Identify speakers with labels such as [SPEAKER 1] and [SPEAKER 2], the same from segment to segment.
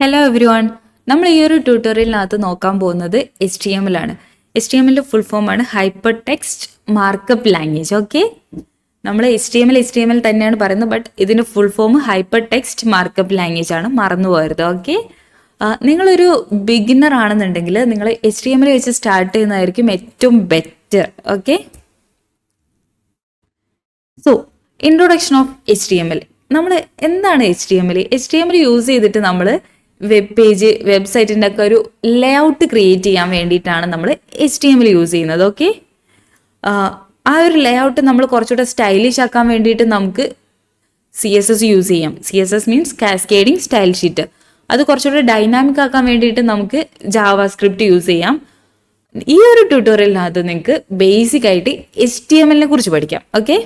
[SPEAKER 1] Hello every one. നമ്മൾ ഈ ഒരു ട്യൂട്ടോറിയലിനകത്ത് നോക്കാൻ പോകുന്നത് HTML ആണ്. HTML ഫുൾ ഫോം ആണ് hyper text markup language. Okay, നമ്മൾ HTML തന്നെയാണ് പറയുന്നത്, ബട്ട് ഇതിൻ്റെ full form hyper text markup language ആണ്, മറന്നു പോകരുത്. ഓക്കെ, നിങ്ങളൊരു ബിഗിന്നർ ആണെന്നുണ്ടെങ്കിൽ നിങ്ങൾ HTML വെച്ച് സ്റ്റാർട്ട് ചെയ്യുന്നതായിരിക്കും ഏറ്റവും better. Okay, so introduction of HTML. നമ്മൾ എന്താണ് HTML യൂസ് ചെയ്തിട്ട് നമ്മൾ വെബ് പേജ്, വെബ്സൈറ്റിൻ്റെ ഒക്കെ ഒരു ലേഔട്ട് ക്രിയേറ്റ് ചെയ്യാൻ വേണ്ടിയിട്ടാണ് നമ്മൾ HTML യൂസ് ചെയ്യുന്നത്. ഓക്കെ, ആ ഒരു ലേഔട്ട് നമ്മൾ കുറച്ചുകൂടെ സ്റ്റൈലിഷ് ആക്കാൻ വേണ്ടിയിട്ട് നമുക്ക് CSS യൂസ് ചെയ്യാം. CSS means cascading style sheet. അത് കുറച്ചുകൂടെ ഡൈനാമിക് ആക്കാൻ വേണ്ടിയിട്ട് നമുക്ക് ജാവാസ്ക്രിപ്റ്റ് യൂസ് ചെയ്യാം. ഈ ഒരു ട്യൂട്ടോറിയലിനകത്ത് നിങ്ങൾക്ക് ബേസിക് ആയിട്ട് HTML കുറിച്ച് പഠിക്കാം. Okay,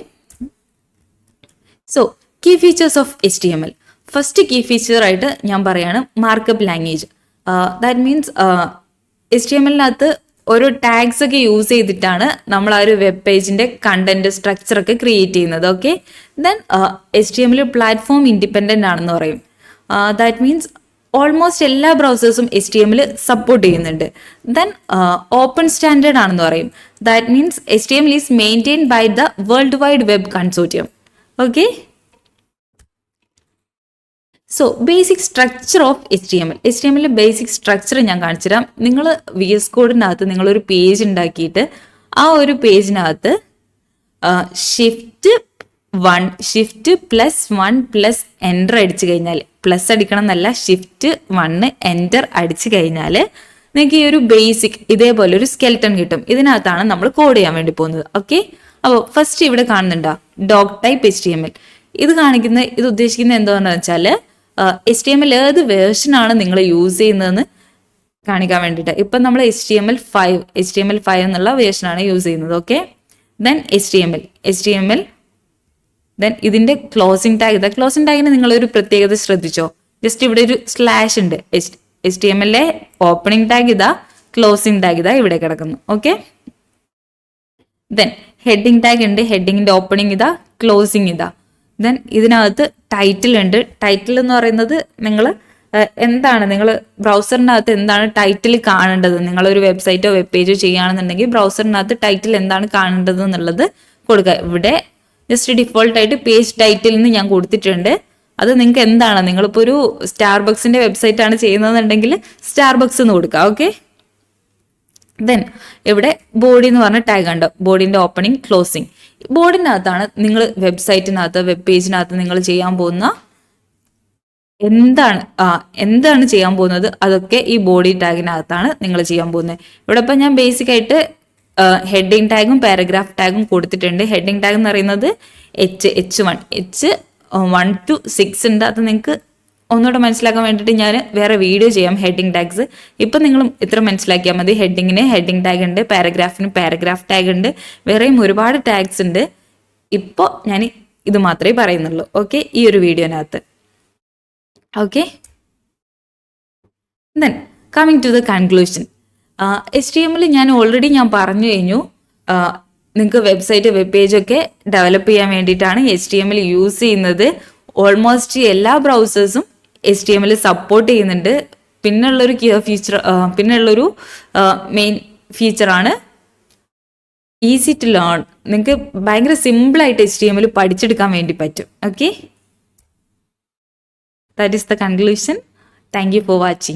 [SPEAKER 1] so key features of HTML. First key feature ആയിട്ട് ഞാൻ പറയാണ് markup language. That means HTML ഓരോ ടാഗ്സ് ഒക്കെ യൂസ് ചെയ്തിട്ടാണ് നമ്മൾ ആ ഒരു വെബ് പേജിന്റെ കണ്ടന്റ് സ്ട്രക്ചർ ഒക്കെ ക്രിയേറ്റ് ചെയ്യുന്നത്. Okay, then HTML platform independent ആണെന്ന് പറയും. ദാറ്റ് മീൻസ് ഓൾമോസ്റ്റ് എല്ലാ ബ്രൗസേഴ്സും HTML സപ്പോർട്ട് ചെയ്യുന്നുണ്ട്. ദെൻ ഓപ്പൺ സ്റ്റാൻഡേർഡ് ആണെന്ന് പറയും. That means HTML is maintained by the world wide web consortium. Okay, so basic structure of HTML basic structure ഞാൻ കാണിച്ചു തരാം. നിങ്ങൾ VS കോഡിനകത്ത് നിങ്ങളൊരു പേജ് ഉണ്ടാക്കിയിട്ട് ആ ഒരു പേജിനകത്ത് ഷിഫ്റ്റ്+1 എൻ്റർ അടിച്ചു കഴിഞ്ഞാൽ, പ്ലസ് അടിക്കണം എന്നല്ല, Shift+1 എൻ്റർ അടിച്ചു കഴിഞ്ഞാൽ നിങ്ങൾക്ക് ഈ ഒരു ബേസിക് ഇതേപോലെ ഒരു സ്കെൽട്ടൺ കിട്ടും. ഇതിനകത്താണ് നമ്മൾ കോഡ് ചെയ്യാൻ വേണ്ടി പോകുന്നത്. ഓക്കെ, അപ്പോൾ ഫസ്റ്റ് ഇവിടെ കാണുന്നുണ്ടോ ഡോക് ടൈപ്പ് HTML. ഇത് ഉദ്ദേശിക്കുന്നത് എന്താണെന്ന് വെച്ചാൽ HTML ഏത് വേർഷനാണ് നിങ്ങൾ യൂസ് ചെയ്യുന്നതെന്ന് കാണിക്കാൻ വേണ്ടിയിട്ട്. ഇപ്പം നമ്മൾ HTML5 എന്നുള്ള വേർഷനാണ് യൂസ് ചെയ്യുന്നത്. ഓക്കെ, ദെൻ HTML ദെൻ ഇതിൻ്റെ ക്ലോസിംഗ് ടാഗ്. ക്ലോസിംഗ് ടാഗിന് നിങ്ങളൊരു പ്രത്യേകത ശ്രദ്ധിച്ചോ? ജസ്റ്റ് ഇവിടെ ഒരു സ്ലാഷ് ഉണ്ട്. HTML ഓപ്പണിംഗ് ടാഗ് ഇതാ, ക്ലോസിംഗ് ടാഗ് ഇതാ ഇവിടെ കിടക്കുന്നു. ഓക്കെ, ദെൻ ഹെഡിങ് ടാഗ് ഉണ്ട്. ഹെഡിങ്ങിൻ്റെ ഓപ്പണിംഗ് ഇതാ, ക്ലോസിംഗ് ഇതാ. ദെൻ ഇതിനകത്ത് ടൈറ്റിൽ ഉണ്ട്. ടൈറ്റിൽ എന്ന് പറയുന്നത് നിങ്ങൾ ബ്രൗസറിനകത്ത് എന്താണ് ടൈറ്റിൽ കാണേണ്ടത്, നിങ്ങളൊരു വെബ്സൈറ്റോ വെബ് പേജോ ചെയ്യുകയാണെന്നുണ്ടെങ്കിൽ ബ്രൗസറിനകത്ത് ടൈറ്റിൽ എന്താണ് കാണേണ്ടത് എന്നുള്ളത് കൊടുക്കുക. ഇവിടെ ജസ്റ്റ് ഡിഫോൾട്ടായിട്ട് പേജ് ടൈറ്റിൽ നിന്ന് ഞാൻ കൊടുത്തിട്ടുണ്ട്. അത് നിങ്ങൾക്ക് എന്താണ്, നിങ്ങളിപ്പോൾ ഒരു സ്റ്റാർബക്സിൻ്റെ വെബ്സൈറ്റ് ആണ് ചെയ്യുന്നതെന്നുണ്ടെങ്കിൽ സ്റ്റാർബക്സ് എന്ന് കൊടുക്കുക. ഓക്കെ, ദെൻ ഇവിടെ ബോഡി എന്ന് പറഞ്ഞ ടാഗ് ഉണ്ട്. ബോഡിൻ്റെ ഓപ്പണിംഗ്, ക്ലോസിംഗ്. ബോർഡിനകത്താണ് നിങ്ങൾ വെബ്സൈറ്റിനകത്ത്, വെബ് പേജിനകത്ത് നിങ്ങൾ ചെയ്യാൻ പോകുന്ന എന്താണ് ചെയ്യാൻ പോകുന്നത് അതൊക്കെ ഈ ബോഡി ടാഗിനകത്താണ് നിങ്ങൾ ചെയ്യാൻ പോകുന്നത്. ഇവിടെ ഇപ്പം ഞാൻ ബേസിക് ആയിട്ട് ഹെഡിങ് ടാഗും പാരഗ്രാഫ് ടാഗും കൊടുത്തിട്ടുണ്ട്. ഹെഡിങ് ടാഗ് എന്ന് പറയുന്നത് H1 to 6 ഉണ്ട്. അത് നിങ്ങൾക്ക് ഒന്നുകൂടെ മനസ്സിലാക്കാൻ വേണ്ടിയിട്ട് ഞാൻ വേറെ വീഡിയോ ചെയ്യാം ഹെഡിങ് ടാഗ്സ്. ഇപ്പം നിങ്ങൾ ഇത്ര മനസ്സിലാക്കിയാൽ മതി. ഹെഡിങ്ങിന് ഹെഡിങ് ടാഗ് ഉണ്ട്, പാരഗ്രാഫിന് പാരഗ്രാഫ് ടാഗ് ഉണ്ട്, വേറെയും ഒരുപാട് ടാഗ്സ് ഉണ്ട്. ഇപ്പോൾ ഞാൻ ഇത് മാത്രമേ പറയുന്നുള്ളൂ. ഓക്കെ, ഈ ഒരു വീഡിയോനകത്ത്. Okay, then coming to the conclusion. HTML ഞാൻ ഓൾറെഡി പറഞ്ഞു കഴിഞ്ഞു. നിങ്ങൾക്ക് വെബ്സൈറ്റ്, വെബ് പേജൊക്കെ ഡെവലപ്പ് ചെയ്യാൻ വേണ്ടിയിട്ടാണ് HTML യൂസ് ചെയ്യുന്നത്. ഓൾമോസ്റ്റ് എല്ലാ ബ്രൗസേഴ്സും HTML സപ്പോർട്ട് ചെയ്യുന്നുണ്ട്. പിന്നുള്ളൊരു മെയിൻ ഫീച്ചറാണ് ഈസി ടു ലേൺ. നിങ്ങൾക്ക് ഭയങ്കര സിമ്പിളായിട്ട് HTML പഠിച്ചെടുക്കാൻ വേണ്ടി പറ്റും. Okay, that is the conclusion. Thank you for watching.